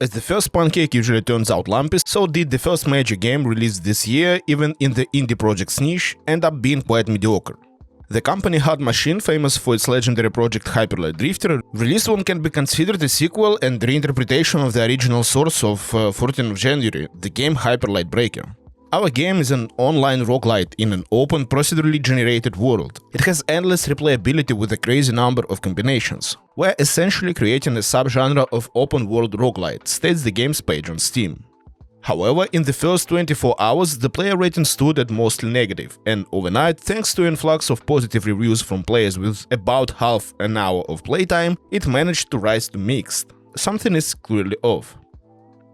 As the first pancake usually turns out lumpy, so did the first major game released this year, even in the indie project's niche, end up being quite mediocre. The company Hard Machine, famous for its legendary project Hyper Light Drifter, released what can be considered a sequel and reinterpretation of the original source of 14th of January, the game Hyper Light Breaker. Our game is an online roguelite in an open, procedurally generated world. It has endless replayability with a crazy number of combinations. We're essentially creating a subgenre of open-world roguelite, states the game's page on Steam. However, in the first 24 hours, the player rating stood at mostly negative, and overnight, thanks to an influx of positive reviews from players with about half an hour of playtime, it managed to rise to mixed. Something is clearly off.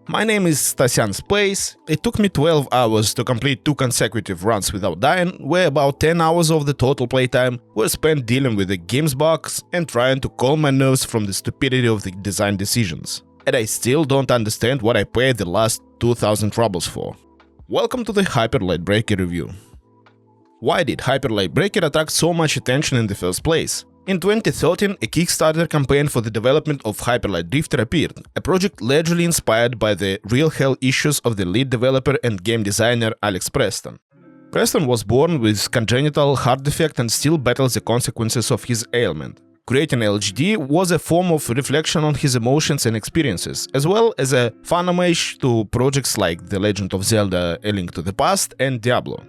My name is Stasyan Space. It took me 12 hours to complete 2 consecutive runs without dying, where about 10 hours of the total playtime were spent dealing with the game's bugs and trying to calm my nerves from the stupidity of the design decisions. And I still don't understand what I paid the last 2000 rubles for. Welcome to the Hyper Light Breaker review. Why did Hyper Light Breaker attract so much attention in the first place? In 2013, a Kickstarter campaign for the development of Hyper Light Drifter appeared, a project largely inspired by the real hell issues of the lead developer and game designer Alex Preston. Preston was born with congenital heart defect and still battles the consequences of his ailment. Creating LHD was a form of reflection on his emotions and experiences, as well as a fun homage to projects like The Legend of Zelda: A Link to the Past and Diablo.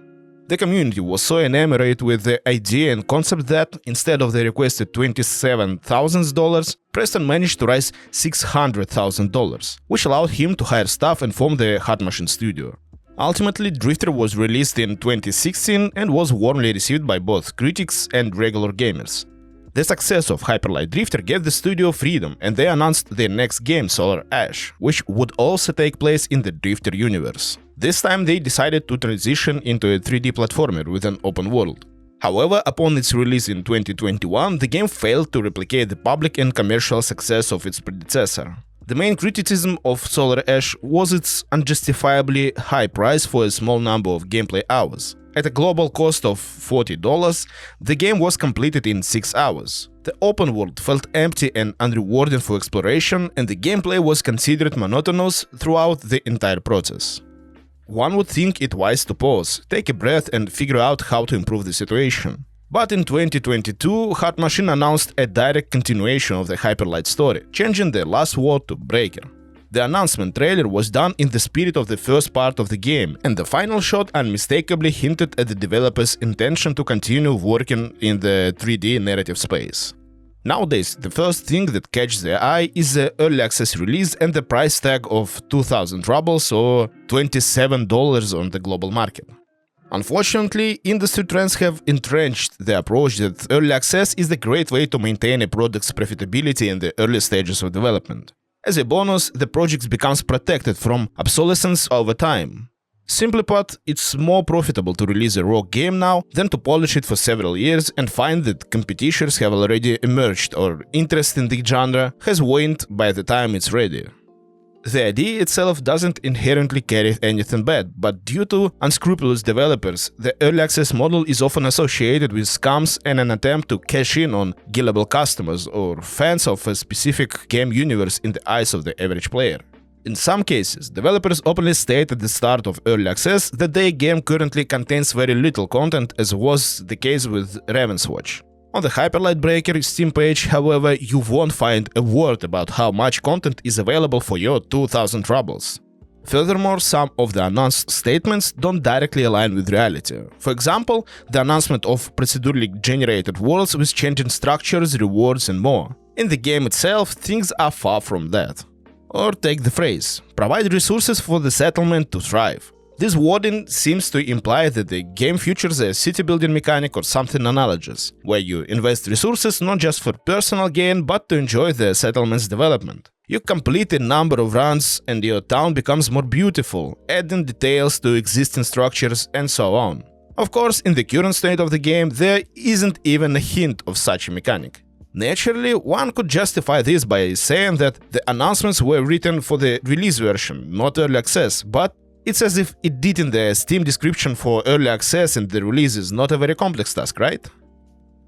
The community was so enamored with the idea and concept that, instead of the requested $27,000, Preston managed to raise $600,000, which allowed him to hire staff and form the Hard Machine studio. Ultimately, Drifter was released in 2016 and was warmly received by both critics and regular gamers. The success of Hyper Light Drifter gave the studio freedom, and they announced their next game, Solar Ash, which would also take place in the Drifter universe. This time they decided to transition into a 3D platformer with an open world. However, upon its release in 2021, the game failed to replicate the public and commercial success of its predecessor. The main criticism of Solar Ash was its unjustifiably high price for a small number of gameplay hours. At a global cost of $40, the game was completed in 6 hours. The open world felt empty and unrewarding for exploration, and the gameplay was considered monotonous throughout the entire process. One would think it wise to pause, take a breath and figure out how to improve the situation. But in 2022, Hard Machine announced a direct continuation of the Hyper Light story, changing the last word to Breaker. The announcement trailer was done in the spirit of the first part of the game, and the final shot unmistakably hinted at the developer's intention to continue working in the 3D narrative space. Nowadays, the first thing that catches the eye is the early access release and the price tag of 2000 rubles or $27 on the global market. Unfortunately, industry trends have entrenched the approach that early access is the great way to maintain a product's profitability in the early stages of development. As a bonus, the project becomes protected from obsolescence over time. Simply put, it's more profitable to release a raw game now than to polish it for several years and find that competitors have already emerged or interest in the genre has waned by the time it's ready. The idea itself doesn't inherently carry anything bad, but due to unscrupulous developers, the early access model is often associated with scams and an attempt to cash in on gullible customers or fans of a specific game universe in the eyes of the average player. In some cases, developers openly state at the start of early access that their game currently contains very little content, as was the case with Ravenswatch. On the Hyper Light Breaker Steam page, however, you won't find a word about how much content is available for your 2000 rubles. Furthermore, some of the announced statements don't directly align with reality. For example, the announcement of procedurally generated worlds with changing structures, rewards and more. In the game itself, things are far from that. Or take the phrase, provide resources for the settlement to thrive. This wording seems to imply that the game features a city-building mechanic or something analogous, where you invest resources not just for personal gain but to enjoy the settlement's development. You complete a number of runs and your town becomes more beautiful, adding details to existing structures and so on. Of course, in the current state of the game, there isn't even a hint of such a mechanic. Naturally, one could justify this by saying that the announcements were written for the release version, not early access, but it's as if it did in the Steam description for early access and the release is not a very complex task, right?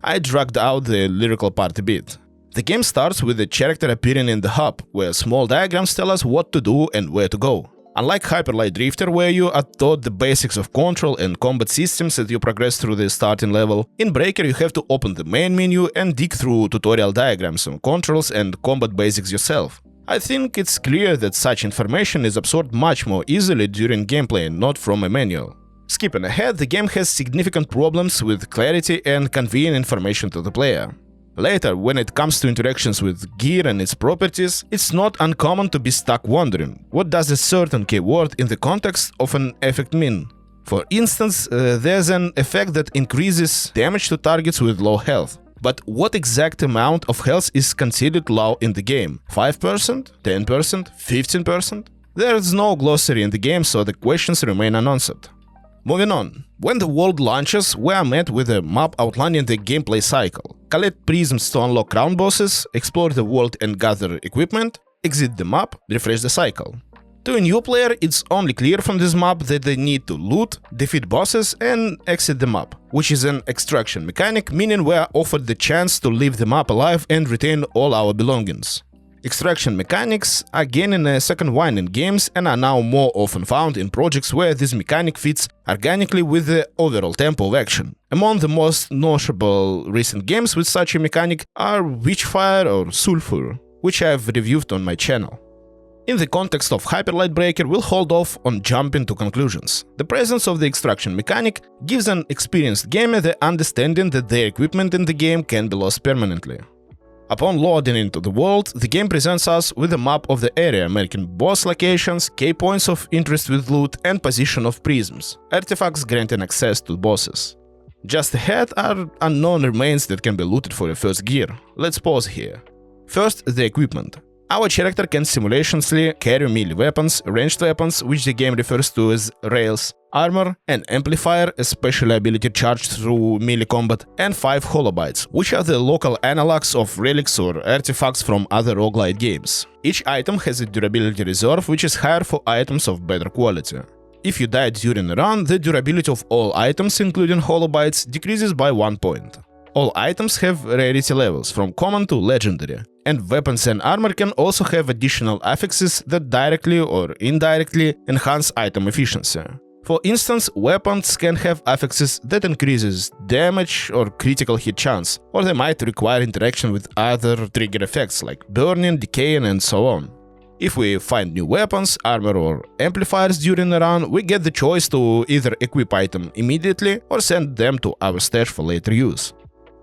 I dragged out the lyrical part a bit. The game starts with the character appearing in the hub, where small diagrams tell us what to do and where to go. Unlike Hyper Light Drifter, where you are taught the basics of control and combat systems as you progress through the starting level, in Breaker you have to open the main menu and dig through tutorial diagrams on controls and combat basics yourself. I think it's clear that such information is absorbed much more easily during gameplay and not from a manual. Skipping ahead, the game has significant problems with clarity and conveying information to the player. Later, when it comes to interactions with gear and its properties, it's not uncommon to be stuck wondering, what does a certain keyword in the context of an effect mean? For instance, there's an effect that increases damage to targets with low health. But what exact amount of health is considered low in the game? 5%? 10%? 15%? There's no glossary in the game, so the questions remain unanswered. Moving on. When the world launches, we are met with a map outlining the gameplay cycle. Collect prisms to unlock crown bosses, explore the world and gather equipment, exit the map, refresh the cycle. To a new player, it's only clear from this map that they need to loot, defeat bosses and exit the map, which is an extraction mechanic, meaning we are offered the chance to leave the map alive and retain all our belongings. Extraction mechanics are gaining a second wind in games and are now more often found in projects where this mechanic fits organically with the overall tempo of action. Among the most notable recent games with such a mechanic are Witchfire or Sulfur, which I have reviewed on my channel. In the context of Hyper Light Breaker, we'll hold off on jumping to conclusions. The presence of the extraction mechanic gives an experienced gamer the understanding that their equipment in the game can be lost permanently. Upon loading into the world, the game presents us with a map of the area, marking boss locations, key points of interest with loot, and position of prisms, artifacts granting access to bosses. Just ahead are unknown remains that can be looted for your first gear. Let's pause here. First, the equipment. Our character can simultaneously carry melee weapons, ranged weapons, which the game refers to as rails, armor, an amplifier, a special ability charged through melee combat, and 5 holobytes, which are the local analogs of relics or artifacts from other roguelite games. Each item has a durability reserve, which is higher for items of better quality. If you die during a run, the durability of all items, including holobytes, decreases by 1 point. All items have rarity levels, from common to legendary, and weapons and armor can also have additional affixes that directly or indirectly enhance item efficiency. For instance, weapons can have affixes that increases damage or critical hit chance, or they might require interaction with other trigger effects like burning, decaying, and so on. If we find new weapons, armor or amplifiers during a run, we get the choice to either equip item immediately or send them to our stash for later use.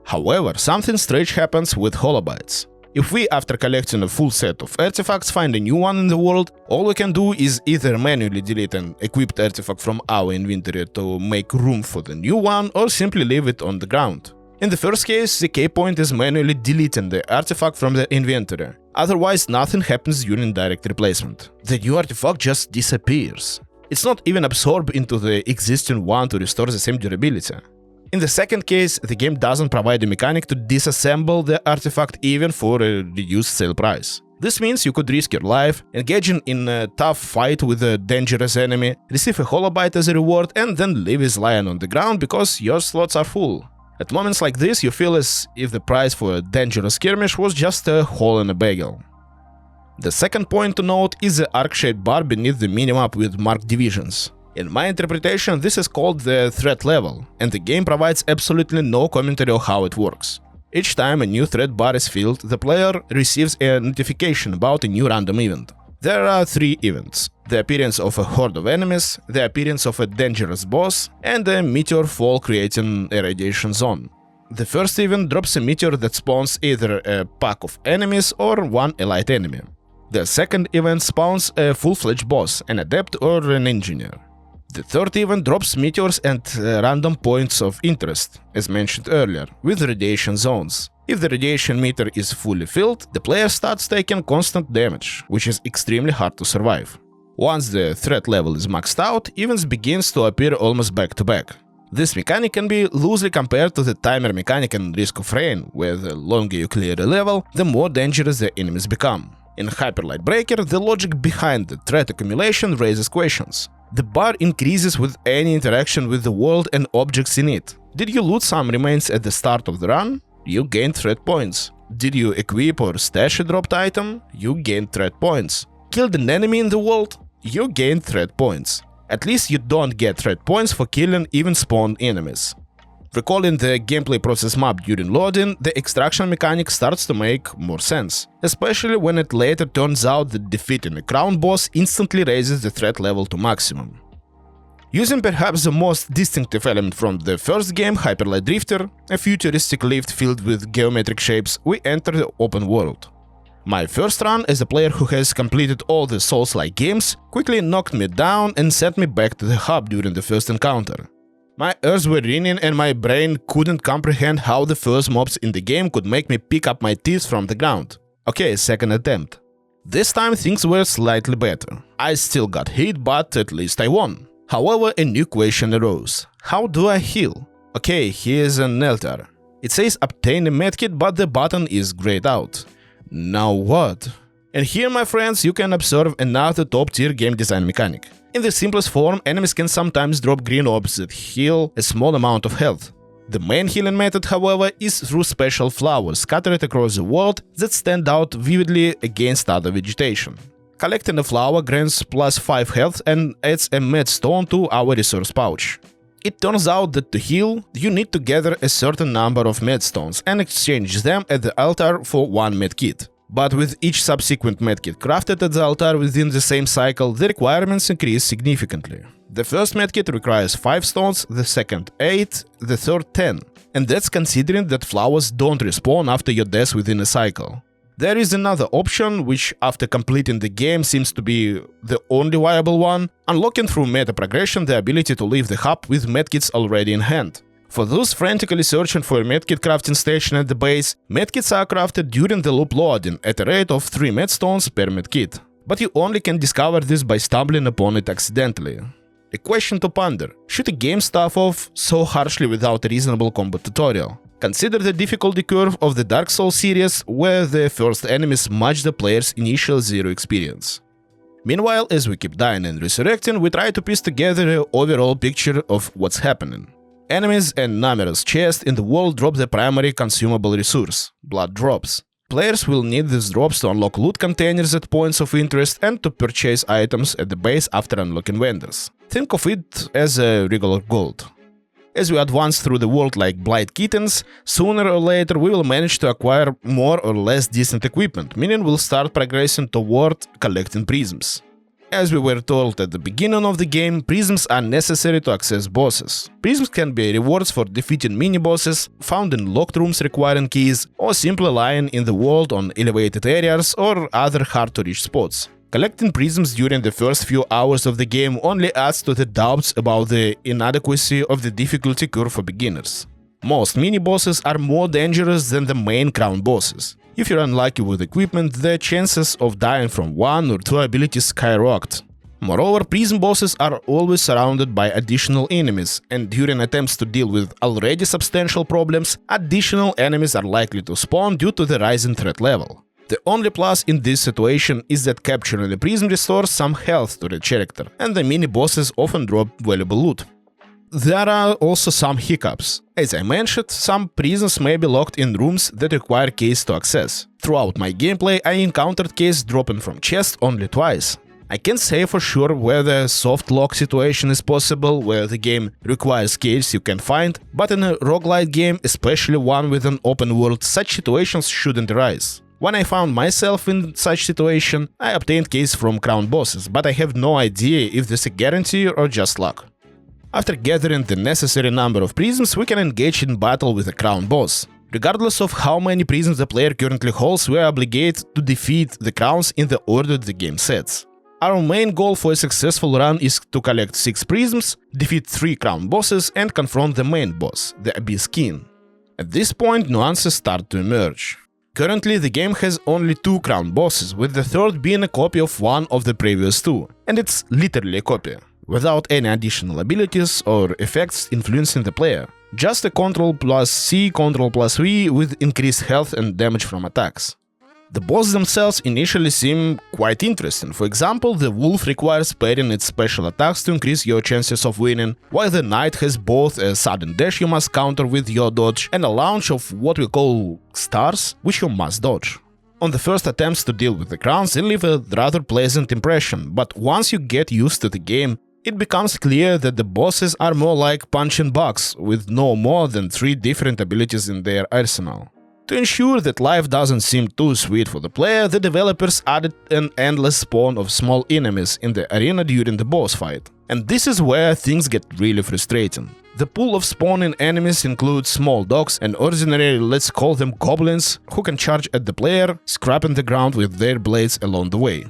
However, something strange happens with holobytes. If we, after collecting a full set of artifacts, find a new one in the world, all we can do is either manually delete an equipped artifact from our inventory to make room for the new one, or simply leave it on the ground. In the first case, the key point is manually deleting the artifact from the inventory. Otherwise, nothing happens during direct replacement. The new artifact just disappears. It's not even absorbed into the existing one to restore the same durability. In the second case, the game doesn't provide a mechanic to disassemble the artifact even for a reduced sale price. This means you could risk your life, engaging in a tough fight with a dangerous enemy, receive a holobyte as a reward, and then leave it lying on the ground because your slots are full. At moments like this, you feel as if the price for a dangerous skirmish was just a hole in a bagel. The second point to note is the arc-shaped bar beneath the minimap with marked divisions. In my interpretation, this is called the threat level, and the game provides absolutely no commentary on how it works. Each time a new threat bar is filled, the player receives a notification about a new random event. There are 3 events: the appearance of a horde of enemies, the appearance of a dangerous boss, and a meteor fall creating a radiation zone. The first event drops a meteor that spawns either a pack of enemies or one elite enemy. The second event spawns a full-fledged boss, an adept or an engineer. The third event drops meteors at random points of interest, as mentioned earlier, with radiation zones. If the radiation meter is fully filled, the player starts taking constant damage, which is extremely hard to survive. Once the threat level is maxed out, events begins to appear almost back to back. This mechanic can be loosely compared to the timer mechanic in Risk of Rain, where the longer you clear a level, the more dangerous the enemies become. In Hyper Light Breaker, the logic behind the threat accumulation raises questions. The bar increases with any interaction with the world and objects in it. Did you loot some remains at the start of the run? You gained threat points. Did you equip or stash a dropped item? You gained threat points. Killed an enemy in the world? You gained threat points. At least you don't get threat points for killing even spawned enemies. Recalling the gameplay process map during loading, the extraction mechanic starts to make more sense, especially when it later turns out that defeating a crown boss instantly raises the threat level to maximum. Using perhaps the most distinctive element from the first game, Hyperlight Drifter, a futuristic lift filled with geometric shapes, we enter the open world. My first run as a player who has completed all the Souls-like games quickly knocked me down and sent me back to the hub during the first encounter. My ears were ringing and my brain couldn't comprehend how the first mobs in the game could make me pick up my teeth from the ground. Okay, second attempt. This time things were slightly better. I still got hit, but at least I won. However, a new question arose. How do I heal? Okay, here's an altar. It says obtain a medkit, but the button is grayed out. Now what? And here, my friends, you can observe another top-tier game design mechanic. In the simplest form, enemies can sometimes drop green orbs that heal a small amount of health. The main healing method, however, is through special flowers scattered across the world that stand out vividly against other vegetation. Collecting a flower grants plus 5 health and adds a med stone to our resource pouch. It turns out that to heal, you need to gather a certain number of med stones and exchange them at the altar for one medkit. But with each subsequent medkit crafted at the altar within the same cycle, the requirements increase significantly. The first medkit requires 5 stones, the second 8, the third 10. And that's considering that flowers don't respawn after your death within a cycle. There is another option, which after completing the game seems to be the only viable one, unlocking through meta progression the ability to leave the hub with medkits already in hand. For those frantically searching for a medkit crafting station at the base, medkits are crafted during the loop loading at a rate of 3 medstones per medkit. But you only can discover this by stumbling upon it accidentally. A question to ponder: should a game start off so harshly without a reasonable combat tutorial? Consider the difficulty curve of the Dark Souls series, where the first enemies match the player's initial zero experience. Meanwhile, as we keep dying and resurrecting, we try to piece together an overall picture of what's happening. Enemies and numerous chests in the world drop the primary consumable resource, blood drops. Players will need these drops to unlock loot containers at points of interest and to purchase items at the base after unlocking vendors. Think of it as a regular gold. As we advance through the world like blind kittens, sooner or later we will manage to acquire more or less decent equipment, meaning we'll start progressing toward collecting prisms. As we were told at the beginning of the game, prisms are necessary to access bosses. Prisms can be rewards for defeating mini-bosses, found in locked rooms requiring keys, or simply lying in the world on elevated areas or other hard-to-reach spots. Collecting prisms during the first few hours of the game only adds to the doubts about the inadequacy of the difficulty curve for beginners. Most mini-bosses are more dangerous than the main crown bosses. If you're unlucky with equipment, the chances of dying from 1 or 2 abilities skyrocket. Moreover, prism bosses are always surrounded by additional enemies, and during attempts to deal with already substantial problems, additional enemies are likely to spawn due to the rising threat level. The only plus in this situation is that capturing a prism restores some health to the character, and the mini-bosses often drop valuable loot. There are also some hiccups. As I mentioned, some prisms may be locked in rooms that require keys to access. Throughout my gameplay, I encountered keys dropping from chests only twice. I can't say for sure whether a soft lock situation is possible, where the game requires keys you can find, but in a roguelite game, especially one with an open world, such situations shouldn't arise. When I found myself in such situation, I obtained keys from crown bosses, but I have no idea if this is a guarantee or just luck. After gathering the necessary number of prisms, we can engage in battle with a crown boss. Regardless of how many prisms the player currently holds, we are obligated to defeat the crowns in the order the game sets. Our main goal for a successful run is to collect 6 prisms, defeat 3 crown bosses and confront the main boss, the Abyss King. At this point, nuances start to emerge. Currently, the game has only 2 crown bosses, with the third being a copy of one of the previous 2, and it's literally a copy, without any additional abilities or effects influencing the player. Just a Ctrl+C, Ctrl+V with increased health and damage from attacks. The bosses themselves initially seem quite interesting. For example, the wolf requires pairing its special attacks to increase your chances of winning, while the knight has both a sudden dash you must counter with your dodge and a launch of what we call stars, which you must dodge. On the first attempts to deal with the crowns, they leave a rather pleasant impression, but once you get used to the game, it becomes clear that the bosses are more like punching bugs, with no more than 3 different abilities in their arsenal. To ensure that life doesn't seem too sweet for the player, the developers added an endless spawn of small enemies in the arena during the boss fight. And this is where things get really frustrating. The pool of spawning enemies includes small dogs and ordinary, let's call them goblins, who can charge at the player, scraping the ground with their blades along the way.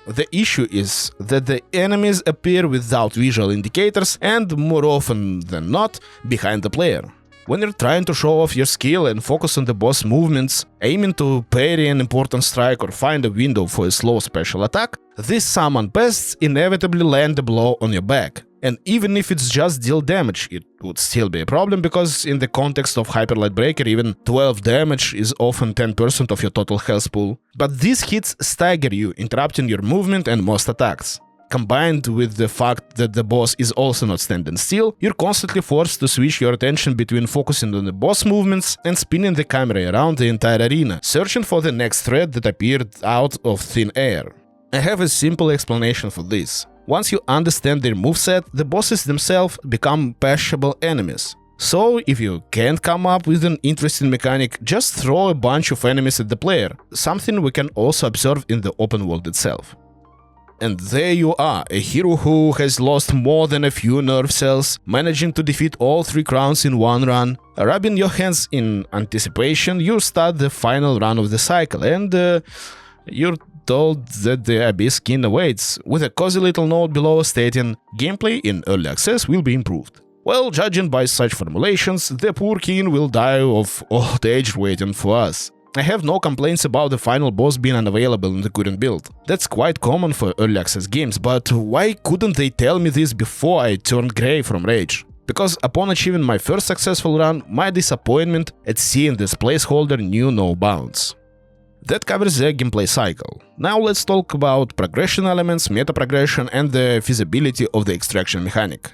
The issue is that the enemies appear without visual indicators and, more often than not, behind the player. When you're trying to show off your skill and focus on the boss movements, aiming to parry an important strike or find a window for a slow special attack, these summoned pests inevitably land a blow on your back. And even if it's just deal damage, it would still be a problem, because in the context of Hyper Light Breaker, even 12 damage is often 10% of your total health pool. But these hits stagger you, interrupting your movement and most attacks. Combined with the fact that the boss is also not standing still, you're constantly forced to switch your attention between focusing on the boss movements and spinning the camera around the entire arena, searching for the next threat that appeared out of thin air. I have a simple explanation for this. Once you understand their moveset, the bosses themselves become passable enemies. So, if you can't come up with an interesting mechanic, just throw a bunch of enemies at the player, something we can also observe in the open world itself. And there you are, a hero who has lost more than a few nerve cells, managing to defeat all 3 crowns in one run. Rubbing your hands in anticipation, you start the final run of the cycle, and you're told that the Abyss skin awaits, with a cozy little note below stating, gameplay in early access will be improved. Well, judging by such formulations, the poor king will die of old age waiting for us. I have no complaints about the final boss being unavailable in the current build. That's quite common for early access games, but why couldn't they tell me this before I turned grey from rage? Because upon achieving my first successful run, my disappointment at seeing this placeholder knew no bounds. That covers the gameplay cycle. Now let's talk about progression elements, meta progression, and the feasibility of the extraction mechanic.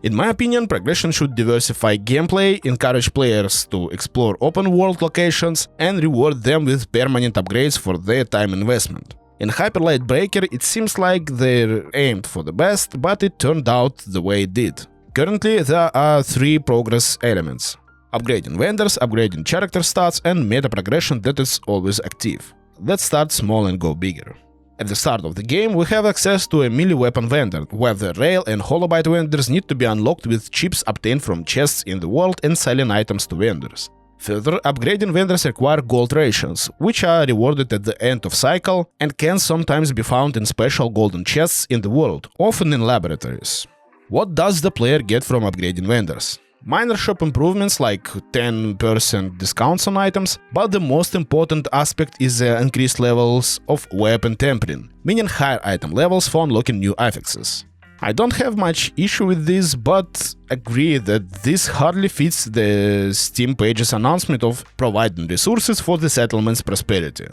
In my opinion, progression should diversify gameplay, encourage players to explore open-world locations, and reward them with permanent upgrades for their time investment. In Hyper Light Breaker, it seems like they're aimed for the best, but it turned out the way it did. Currently, there are 3 progress elements: upgrading vendors, upgrading character stats, and meta progression that is always active. Let's start small and go bigger. At the start of the game, we have access to a melee weapon vendor, where the rail and holobite vendors need to be unlocked with chips obtained from chests in the world and selling items to vendors. Further, upgrading vendors require gold rations, which are rewarded at the end of cycle and can sometimes be found in special golden chests in the world, often in laboratories. What does the player get from upgrading vendors? Minor shop improvements like 10% discounts on items, but the most important aspect is the increased levels of weapon tempering, meaning higher item levels for unlocking new affixes. I don't have much issue with this, but agree that this hardly fits the Steam page's announcement of providing resources for the settlement's prosperity.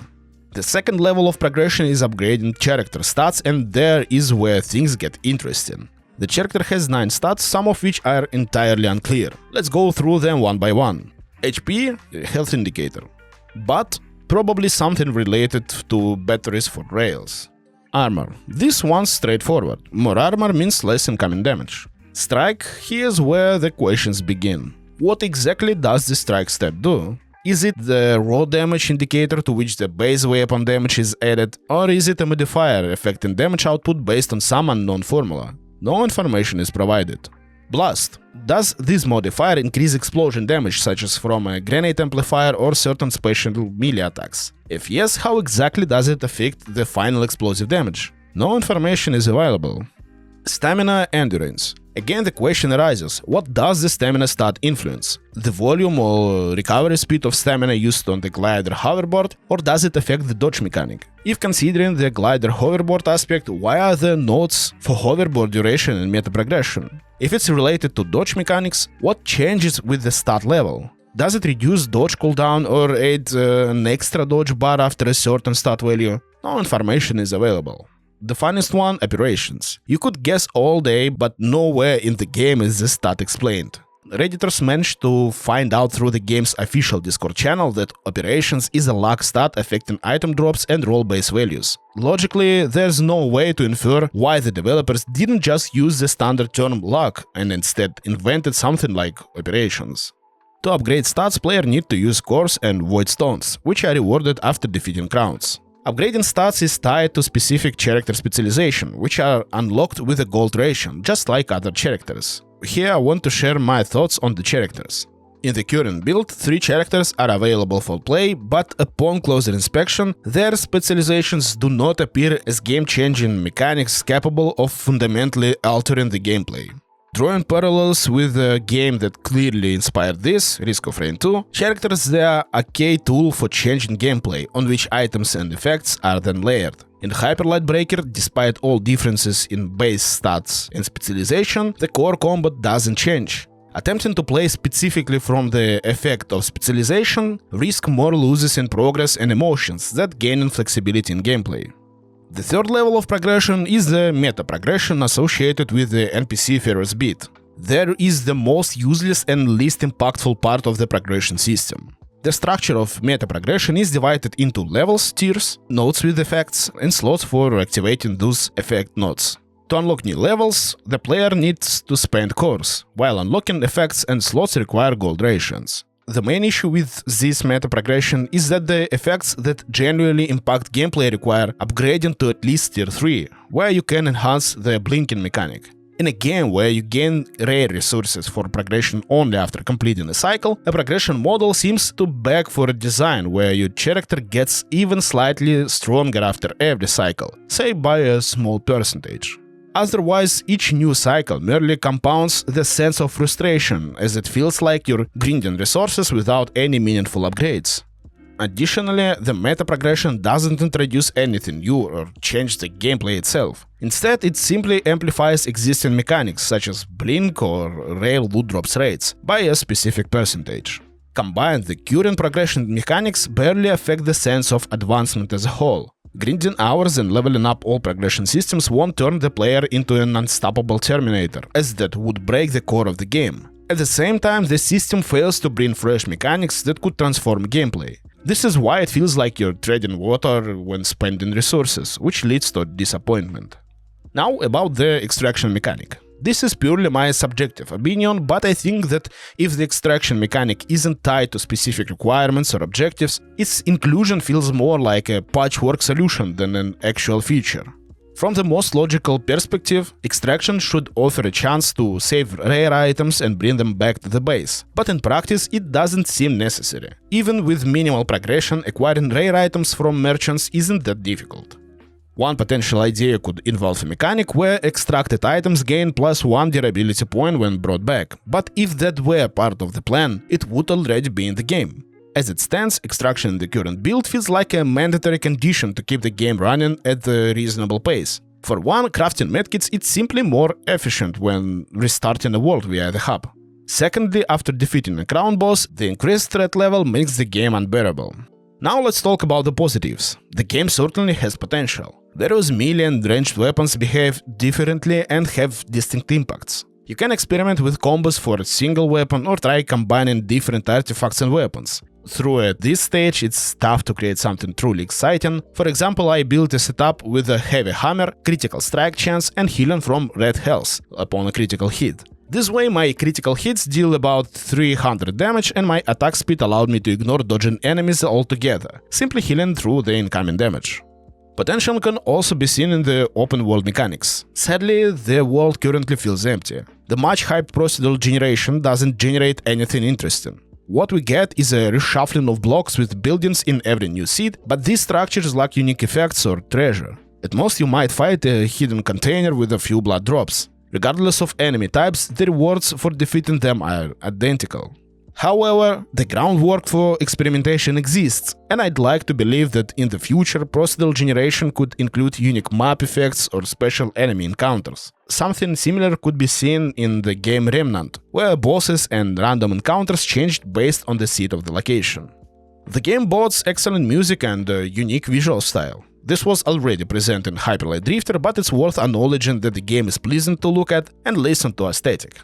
The second level of progression is upgrading character stats, and there is where things get interesting. The character has 9 stats, some of which are entirely unclear. Let's go through them one by one. HP, health indicator, but probably something related to batteries for rails. Armor, this one's straightforward. More armor means less incoming damage. Strike, here's where the questions begin. What exactly does the strike step do? Is it the raw damage indicator to which the base weapon damage is added, or is it a modifier affecting damage output based on some unknown formula? No information is provided. Blast. Does this modifier increase explosion damage, such as from a grenade amplifier or certain special melee attacks? If yes, how exactly does it affect the final explosive damage? No information is available. Stamina endurance. Again, the question arises, what does the stamina stat influence? The volume or recovery speed of stamina used on the glider hoverboard, or does it affect the dodge mechanic? If considering the glider hoverboard aspect, why are there notes for hoverboard duration and meta progression? If it's related to dodge mechanics, what changes with the stat level? Does it reduce dodge cooldown or add an extra dodge bar after a certain stat value? No information is available. The funniest one, operations. You could guess all day, but nowhere in the game is this stat explained. Redditors managed to find out through the game's official Discord channel that operations is a luck stat affecting item drops and roll base values. Logically, there's no way to infer why the developers didn't just use the standard term luck and instead invented something like operations. To upgrade stats, players need to use cores and void stones, which are rewarded after defeating crowns. Upgrading stats is tied to specific character specialization, which are unlocked with a gold ration, just like other characters. Here I want to share my thoughts on the characters. In the current build, 3 characters are available for play, but upon closer inspection, their specializations do not appear as game-changing mechanics capable of fundamentally altering the gameplay. Drawing parallels with a game that clearly inspired this, Risk of Rain 2, characters are a key tool for changing gameplay, on which items and effects are then layered. In Hyper Light Breaker, despite all differences in base stats and specialization, the core combat doesn't change. Attempting to play specifically from the effect of specialization, Risk more loses in progress and emotions that gain in flexibility in gameplay. The third level of progression is the meta progression associated with the NPC Pharaoh's Beat. There is the most useless and least impactful part of the progression system. The structure of meta progression is divided into levels, tiers, nodes with effects, and slots for activating those effect nodes. To unlock new levels, the player needs to spend cores, while unlocking effects and slots require gold rations. The main issue with this meta progression is that the effects that genuinely impact gameplay require upgrading to at least tier 3, where you can enhance the blinking mechanic. In a game where you gain rare resources for progression only after completing a cycle, a progression model seems to beg for a design where your character gets even slightly stronger after every cycle, say by a small percentage. Otherwise, each new cycle merely compounds the sense of frustration, as it feels like you're grinding resources without any meaningful upgrades. Additionally, the meta progression doesn't introduce anything new or change the gameplay itself. Instead, it simply amplifies existing mechanics such as blink or rare loot drops rates by a specific percentage. Combined, the current progression mechanics barely affect the sense of advancement as a whole. Grinding hours and leveling up all progression systems won't turn the player into an unstoppable Terminator, as that would break the core of the game. At the same time, the system fails to bring fresh mechanics that could transform gameplay. This is why it feels like you're treading water when spending resources, which leads to disappointment. Now about the extraction mechanic. This is purely my subjective opinion, but I think that if the extraction mechanic isn't tied to specific requirements or objectives, its inclusion feels more like a patchwork solution than an actual feature. From the most logical perspective, extraction should offer a chance to save rare items and bring them back to the base, but in practice it doesn't seem necessary. Even with minimal progression, acquiring rare items from merchants isn't that difficult. One potential idea could involve a mechanic where extracted items gain +1 durability point when brought back, but if that were part of the plan, it would already be in the game. As it stands, extraction in the current build feels like a mandatory condition to keep the game running at a reasonable pace. For one, crafting medkits is simply more efficient when restarting a world via the hub. Secondly, after defeating a crown boss, the increased threat level makes the game unbearable. Now let's talk about the positives. The game certainly has potential. Various melee and ranged weapons behave differently and have distinct impacts. You can experiment with combos for a single weapon or try combining different artifacts and weapons. Through at this stage, it's tough to create something truly exciting. For example, I built a setup with a heavy hammer, critical strike chance and healing from red health upon a critical hit. This way my critical hits deal about 300 damage and my attack speed allowed me to ignore dodging enemies altogether, simply healing through the incoming damage. Potential can also be seen in the open world mechanics. Sadly, the world currently feels empty. The much hyped procedural generation doesn't generate anything interesting. What we get is a reshuffling of blocks with buildings in every new seed, but these structures lack unique effects or treasure. At most you might find a hidden container with a few blood drops. Regardless of enemy types, the rewards for defeating them are identical. However, the groundwork for experimentation exists, and I'd like to believe that in the future procedural generation could include unique map effects or special enemy encounters. Something similar could be seen in the game Remnant, where bosses and random encounters changed based on the seat of the location. The game boasts excellent music and a unique visual style. This was already present in Hyper Light Drifter, but it's worth acknowledging that the game is pleasant to look at and listen to aesthetic.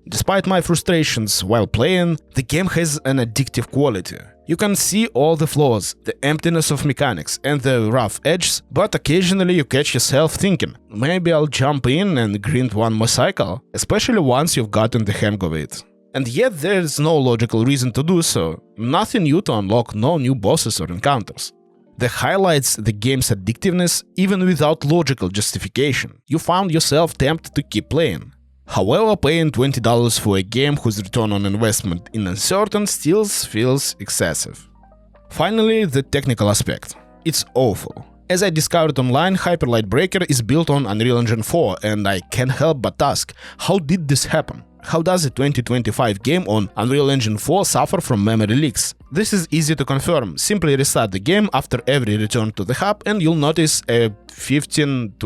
Despite my frustrations while playing, the game has an addictive quality. You can see all the flaws, the emptiness of mechanics and the rough edges, but occasionally you catch yourself thinking, maybe I'll jump in and grind one more cycle, especially once you've gotten the hang of it. And yet there's no logical reason to do so, nothing new to unlock, no new bosses or encounters. That highlights the game's addictiveness even without logical justification. You found yourself tempted to keep playing. However, paying $20 for a game whose return on investment is uncertain still feels excessive. Finally, the technical aspect. It's awful. As I discovered online, Hyper Light Breaker is built on Unreal Engine 4, and I can't help but ask, how did this happen? How does a 2025 game on Unreal Engine 4 suffer from memory leaks? This is easy to confirm. Simply restart the game after every return to the hub and you'll notice a 15-20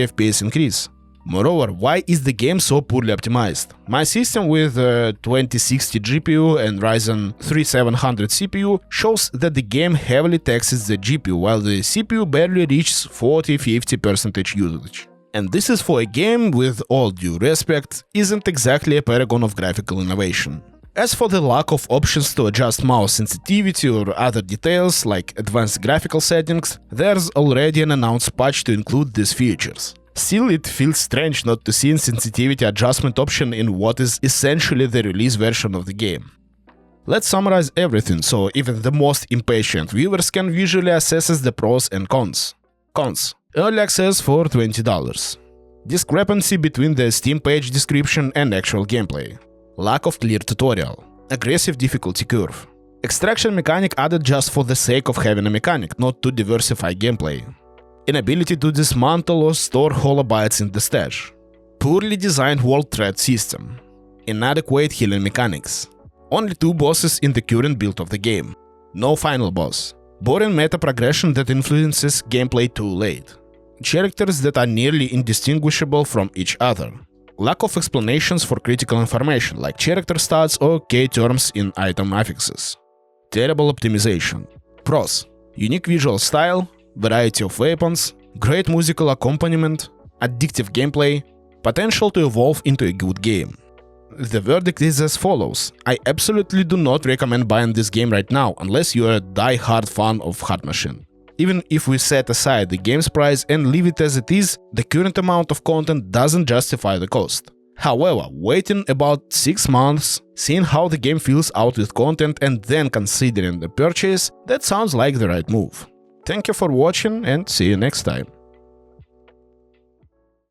FPS increase. Moreover, why is the game so poorly optimized? My system with a 2060 GPU and Ryzen 3700 CPU shows that the game heavily taxes the GPU, while the CPU barely reaches 40–50% usage. And this is for a game, with all due respect, isn't exactly a paragon of graphical innovation. As for the lack of options to adjust mouse sensitivity or other details like advanced graphical settings, there's already an announced patch to include these features. Still, it feels strange not to see a sensitivity adjustment option in what is essentially the release version of the game. Let's summarize everything so even the most impatient viewers can visually assess the pros and cons. Cons. Early access for $20. Discrepancy between the Steam page description and actual gameplay. Lack of clear tutorial. Aggressive difficulty curve. Extraction mechanic added just for the sake of having a mechanic, not to diversify gameplay. Inability to dismantle or store holobytes in the stash. Poorly designed world threat system. Inadequate healing mechanics. Only 2 bosses in the current build of the game. No final boss. Boring meta progression that influences gameplay too late. Characters that are nearly indistinguishable from each other. Lack of explanations for critical information like character stats or key terms in item affixes. Terrible optimization. Pros. Unique visual style, variety of weapons, great musical accompaniment, addictive gameplay, potential to evolve into a good game. The verdict is as follows. I absolutely do not recommend buying this game right now unless you are a die-hard fan of Hard Machine. Even if we set aside the game's price and leave it as it is, the current amount of content doesn't justify the cost. However, waiting about 6 months, seeing how the game feels out with content and then considering the purchase, that sounds like the right move. Thank you for watching and see you next time.